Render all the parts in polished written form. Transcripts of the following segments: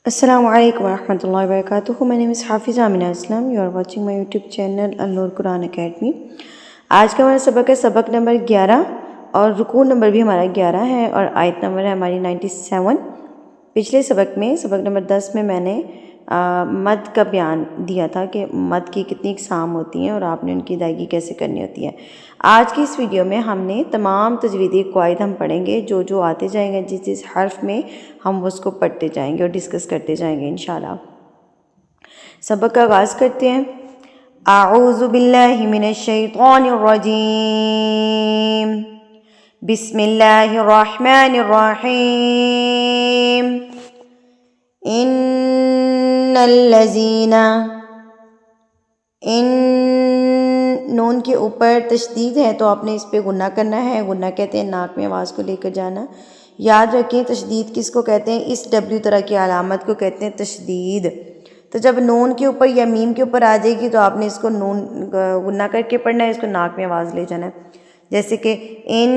السلام علیکم ورحمۃ اللہ وبرکاتہ. My name is حافظ آمینہ Aslam. You are watching my YouTube channel النور قرآن اکیڈمی. آج کا ہمارا سبق ہے سبق نمبر 11 اور رکوع نمبر بھی ہمارا 11 ہے اور آیت نمبر ہے ہماری 97. پچھلے سبق میں سبق نمبر 10 میں نے مد کا بیان دیا تھا کہ مد کی کتنی اقسام ہوتی ہیں اور آپ نے ان کی ادائیگی کیسے کرنی ہوتی ہے. آج کی اس ویڈیو میں ہم نے تمام تجویدی قواعد ہم پڑھیں گے جو آتے جائیں گے جس حرف میں ہم اس کو پڑھتے جائیں گے اور ڈسکس کرتے جائیں گے انشاءاللہ. سبق کا آغاز کرتے ہیں. اعوذ باللہ من الشیطان الرجیم. بسم اللہ الرحمن الرحیم. ان الذین نون کے اوپر تشدید ہے تو آپ نے اس پہ غنہ کرنا ہے. غنہ کہتے ہیں ناک میں آواز کو لے کر جانا. یاد رکھیں تشدید کس کو کہتے ہیں؟ اس ڈبلیو طرح کی علامت کو کہتے ہیں تشدید. تو جب نون کے اوپر یا میم کے اوپر آ جائے گی تو آپ نے اس کو نون غنہ کر کے پڑھنا ہے، اس کو ناک میں آواز لے جانا ہے. جیسے کہ ان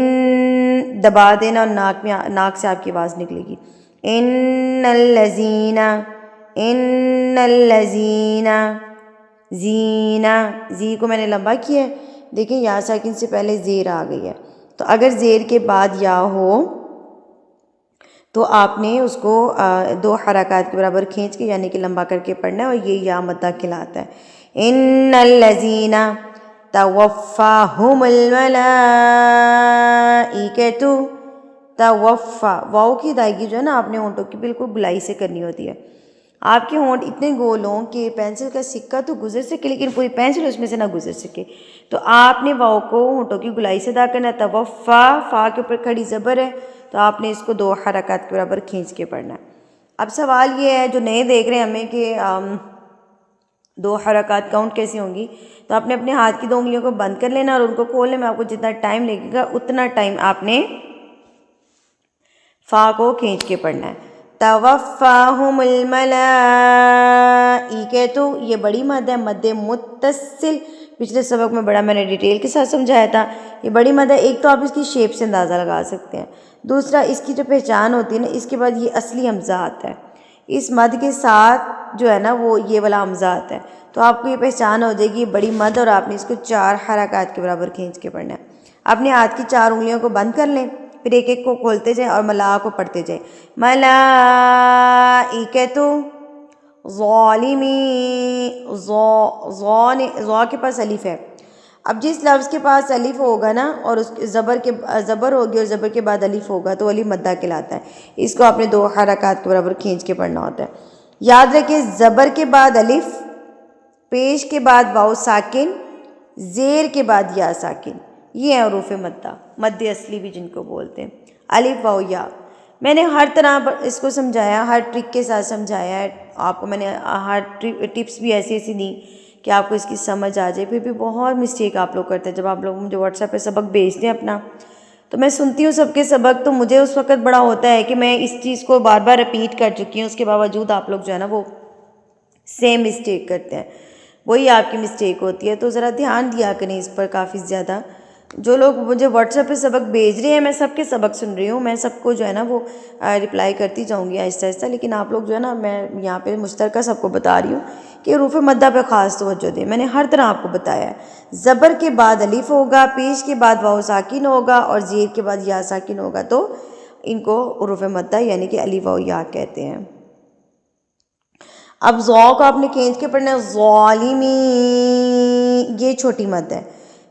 دبا دینا اور ناک سے آپ کی آواز نکلے گی. ان الذین زینا، زی کو میں نے لمبا کیا ہے. دیکھیں یا ساکن سے پہلے زیر آ گئی ہے، تو اگر زیر کے بعد یا ہو تو آپ نے اس کو 2 حرکات کے برابر کھینچ کے یعنی کہ لمبا کر کے پڑھنا ہے اور یہ یا مدہ کھلاتا ہے. ان الذین توفاہم الملائکۃ. توفا واؤ کی ادائیگی جو ہے نا آپ نے ہونٹوں کی بالکل گلائی سے کرنی ہوتی ہے. آپ کے ہونٹ اتنے گول ہوں کہ پینسل کا سکہ تو گزر سکے لیکن پوری پینسل اس میں سے نہ گزر سکے. تو آپ نے واؤ کو ہونٹوں کی گلائی سے ادا کرنا ہے. توفا فا کے اوپر کھڑی زبر ہے تو آپ نے اس کو 2 حرکات کے برابر کھینچ کے پڑھنا ہے. اب سوال یہ ہے جو نئے دیکھ رہے ہیں ہمیں کہ 2 حرکات کاؤنٹ کیسی ہوں گی، تو آپ نے اپنے ہاتھ کی 2 انگلیوں کو بند کر لینا اور ان کو کھولنے میں آپ کو جتنا ٹائم لگے گا اتنا ٹائم آپ نے فا کو کھینچ کے پڑھنا ہے. توفاہم الملائکۃ، یہ بڑی مد ہے، مد متصل. پچھلے سبق میں بڑا میں نے ڈیٹیل کے ساتھ سمجھایا تھا. یہ بڑی مد ہے. ایک تو آپ اس کی شیپ سے اندازہ لگا سکتے ہیں، دوسرا اس کی جو پہچان ہوتی ہے نا اس کے بعد یہ اصلی حمزہ آتا ہے. اس مد کے ساتھ جو ہے نا وہ یہ والا حمزہ آتا ہے تو آپ کو یہ پہچان ہو جائے گی بڑی مد اور آپ نے اس کو 4 حرکات کے برابر کھینچ کے پڑھنا ہے. اپنے ہاتھ کی 4 انگلیوں کو بند کر لیں، پھر ایک ایک کو کھولتے جائیں اور ملا کو پڑھتے جائیں. ملائکۃ ظالمی، ظا کے پاس الف ہے. اب جس لفظ کے پاس الف ہوگا نا اور اس زبر ہوگی اور زبر کے بعد الف ہوگا تو الف مدہ کہلاتا ہے. اس کو آپ نے 2 حرکات کے برابر کھینچ کے پڑھنا ہوتا ہے. یاد رکھیں زبر کے بعد الف، پیش کے بعد واؤ ساکن، زیر کے بعد یا ساکن، یہ ہے حروف مدہ، مد اصلی بھی جن کو بولتے ہیں. الف واؤ یا. میں نے ہر طرح اس کو سمجھایا، ہر ٹرک کے ساتھ سمجھایا ہے آپ کو. میں نے ہر ٹپس بھی ایسی دیں کہ آپ کو اس کی سمجھ آ جائے. پھر بھی بہت مسٹیک آپ لوگ کرتے ہیں. جب آپ لوگ مجھے واٹس ایپ پہ سبق بھیجتے ہیں اپنا تو میں سنتی ہوں سب کے سبق، تو مجھے اس وقت بڑا ہوتا ہے کہ میں اس چیز کو بار بار رپیٹ کر چکی ہوں، اس کے باوجود آپ لوگ جو ہے نا وہ سیم مسٹیک کرتے ہیں. وہی آپ کی مسٹیک ہوتی ہے. تو ذرا دھیان دیا کریں اس پر کافی زیادہ. جو لوگ مجھے واٹس ایپ پہ سبق بھیج رہے ہیں میں سب کے سبق سن رہی ہوں، میں سب کو جو ہے نا وہ رپلائی کرتی جاؤں گی آہستہ آہستہ. لیکن آپ لوگ جو ہے نا میں یہاں پہ مشترکہ سب کو بتا رہی ہوں کہ حروف مدہ پہ خاص توجہ دیں. میں نے ہر طرح آپ کو بتایا ہے. زبر کے بعد الف ہوگا، پیش کے بعد واؤ ساکن ہوگا اور زیر کے بعد یا ساکن ہوگا تو ان کو حروف مدہ یعنی کہ الف واؤ یا کہتے ہیں. اب ظا کو آپ نے کھینچ کے پڑھنا ہے. ظالمی، یہ چھوٹی مد ہے.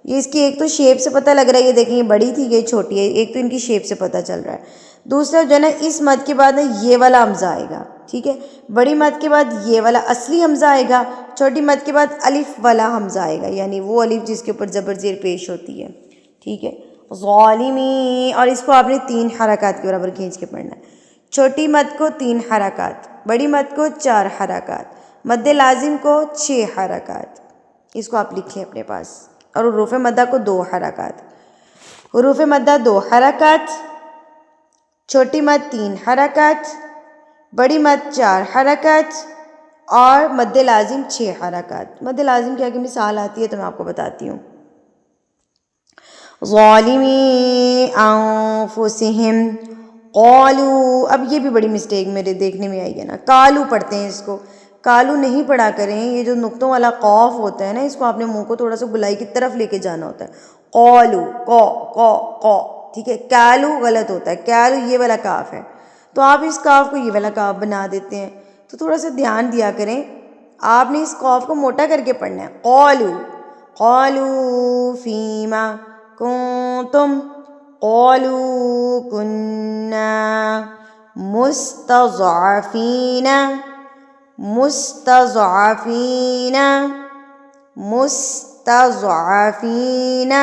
یہ اس کی ایک تو شیپ سے پتہ لگ رہا ہے، یہ دیکھیں یہ بڑی تھی یہ چھوٹی ہے. ایک تو ان کی شیپ سے پتہ چل رہا ہے. دوسرا جو ہے نا اس مد کے بعد نا یہ والا حمزہ آئے گا، ٹھیک ہے. بڑی مد کے بعد یہ والا اصلی حمزہ آئے گا، چھوٹی مد کے بعد الف والا حمزہ آئے گا یعنی وہ الف جس کے اوپر زبر زیر پیش ہوتی ہے، ٹھیک ہے. ظالمی، اور اس کو آپ نے 3 حرکات کے برابر کھینچ کے پڑھنا ہے. چھوٹی مد کو 3 حرکات، بڑی مد کو 4 حرکات، مد لازم کو 6 حرکات. اس کو آپ لکھ لیں اپنے پاس. اور حروف مدہ کو 2 حرکات. حروف مدہ 2 حرکات، چھوٹی مد 3 حرکات، بڑی مد 4 حرکات اور مد لازم 6 حرکات. مد لازم کی آگے مثال آتی ہے تو میں آپ کو بتاتی ہوں. ظالمی انفسہم، قالو، اب یہ بھی بڑی مسٹیک میرے دیکھنے میں آئی ہے نا، کالو پڑھتے ہیں اس کو، کالو نہیں پڑھا کریں، یہ جو نقطوں والا قاف ہوتا ہے نا، اس کو آپ نے منہ کو تھوڑا سا گلائی کی طرف لے کے جانا ہوتا ہے، قالو، قو، ٹھیک ہے، کالو غلط ہوتا ہے، کالو یہ والا کاف ہے، تو آپ اس کاف کو یہ والا کاف بنا دیتے ہیں، تو تھوڑا سا دھیان دیا کریں، آپ نے اس قاف کو موٹا کر کے پڑھنا ہے، قالو، قالو فیما کنتم، قالوا كنا مستضعفين، مستضعفين، مستضعفين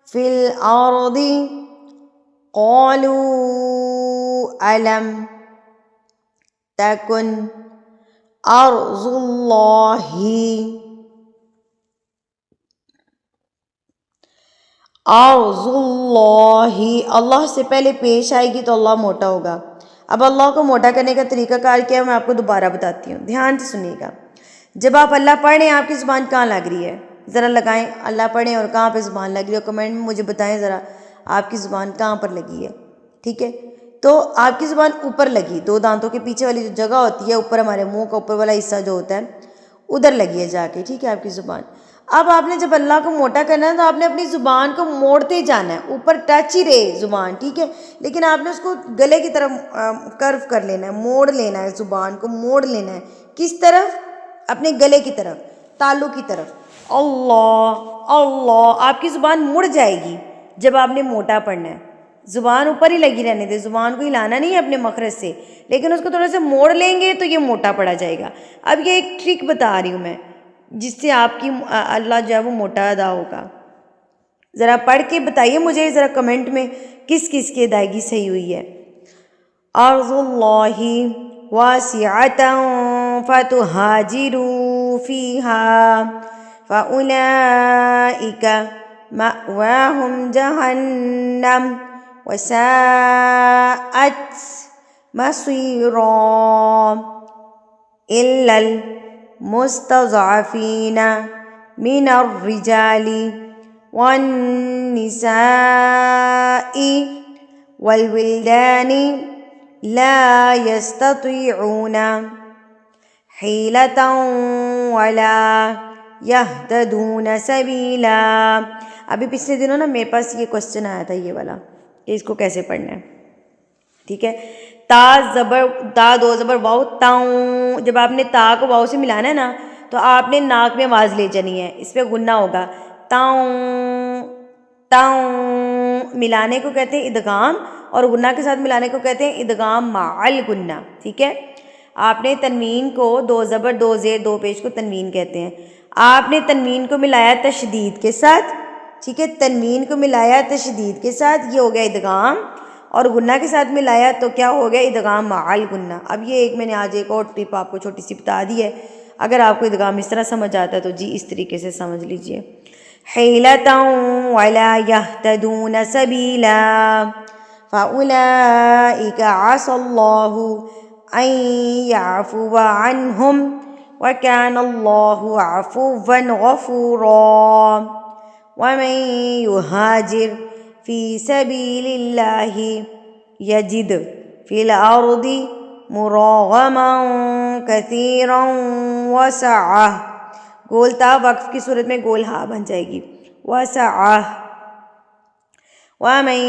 في الأرض، قالوا ألم تكن أرض الله، ارض اللہ، اللہ سے پہلے پیش آئے گی تو اللہ موٹا ہوگا۔ اب اللہ کو موٹا کرنے کا طریقہ کار کیا ہے میں آپ کو دوبارہ بتاتی ہوں، دھیان سے سنیے گا۔ جب آپ اللہ پڑھ رہے ہیں آپ کی زبان کہاں لگ رہی ہے؟ ذرا لگائیں، اللہ پڑھیں اور کہاں پہ زبان لگ رہی ہے، کمنٹ میں مجھے بتائیں ذرا آپ کی زبان کہاں پر لگی ہے، ٹھیک ہے؟ تو آپ کی زبان اوپر لگی، دو دانتوں کے پیچھے والی جو جگہ ہوتی ہے، اوپر ہمارے منہ کا اوپر والا حصہ جو ہوتا ہے ادھر لگی ہے جا کے، ٹھیک ہے، آپ کی زبان۔ اب آپ نے جب اللہ کو موٹا کرنا ہے تو آپ نے اپنی زبان کو موڑتے جانا ہے، اوپر ٹچ ہی رہے زبان، ٹھیک ہے، لیکن آپ نے اس کو گلے کی طرف کرو کر لینا ہے، موڑ لینا ہے، زبان کو موڑ لینا ہے، کس طرف؟ اپنے گلے کی طرف، تالو کی طرف، اللہ اللہ، آپ کی زبان مڑ جائے گی جب آپ نے موٹا پڑھنا ہے، زبان اوپر ہی لگی رہنے دے، زبان کو ہلانا نہیں ہے اپنے مخرج سے، لیکن اس کو تھوڑا سا موڑ لیں گے تو یہ موٹا پڑا جائے گا۔ اب یہ ایک ٹرک بتا رہی ہوں میں جس سے آپ کی اللہ جو ہے وہ موٹا ادا ہوگا، ذرا پڑھ کے بتائیے مجھے ذرا کمنٹ میں کس کس کی ادائیگی صحیح ہوئی ہے۔ ارض اللہ واسعۃ فتہاجروا فیہا فاولئک مأواہم جہنم وساءت مصیرا الا المستضعفین من الرجال والنساء والولدان لا يستطيعون حيلة ولا يهتدون سبيلا۔ ابھی پچھلے دنوں نا میرے پاس یہ کوسچن آیا تھا، یہ والا کہ اس کو کیسے پڑھنا ہے، ٹھیک ہے۔ تا زبر، تا دو زبر واؤ، تاؤں، جب آپ نے تا کو واؤ سے ملانا ہے نا تو آپ نے ناک میں آواز لے جانی ہے، اس پہ غنہ ہوگا، تاؤں تاؤں، ملانے کو کہتے ہیں ادغام، اور غنہ کے ساتھ ملانے کو کہتے ہیں ادغام مع الغنہ، ٹھیک ہے۔ آپ نے تنوین کو، دو زبر دو زیر دو پیش کو تنوین کہتے ہیں، آپ نے تنوین کو ملایا تشدید کے ساتھ، ٹھیک ہے، تنوین کو ملایا تشدید کے ساتھ، یہ ہو گیا ادغام، اور غنہ کے ساتھ ملایا تو کیا ہو گیا ادغام مع الغنہ۔ اب یہ ایک میں نے آج ایک اور ٹپ آپ کو چھوٹی سی بتا دی ہے، اگر آپ کو ادغام اس طرح سمجھ آتا ہے تو جی اس طریقے سے سمجھ لیجئے، حیلۃ ولا یہتدون سبیلا فاولئک عسى اللہ ان یعفو عنہم وکان اللہ عفوا غفورا ومن یہاجر فی سبیل اللہ یجد فی الارض مراغما کثیرا وسعہ، گول تا وقف کی صورت میں گول ہا بن جائے گی، وسعہ، ومن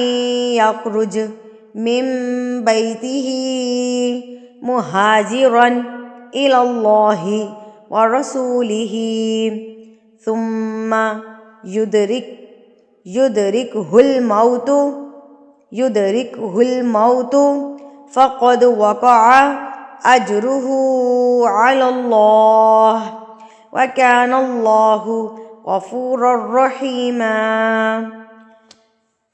یخرج من بیتہ مہاجرا الی اللہ ورسولہ ثم یدرکہ الموت فقد وقع اجرہ علی اللہ وَكَانَ اللَّهُ غَفُورًا رَحِيمًا۔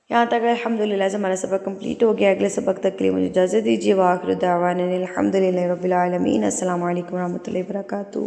یہاں تک الحمدللہ سے ہمارا سبق کمپلیٹ ہو گیا، اگلے سبق تک کے لیے مجھے اجازت دیجیے، وآخر دعوانا الحمدللہ رب العالمین، السلام علیکم ورحمۃ اللہ وبرکاتہ۔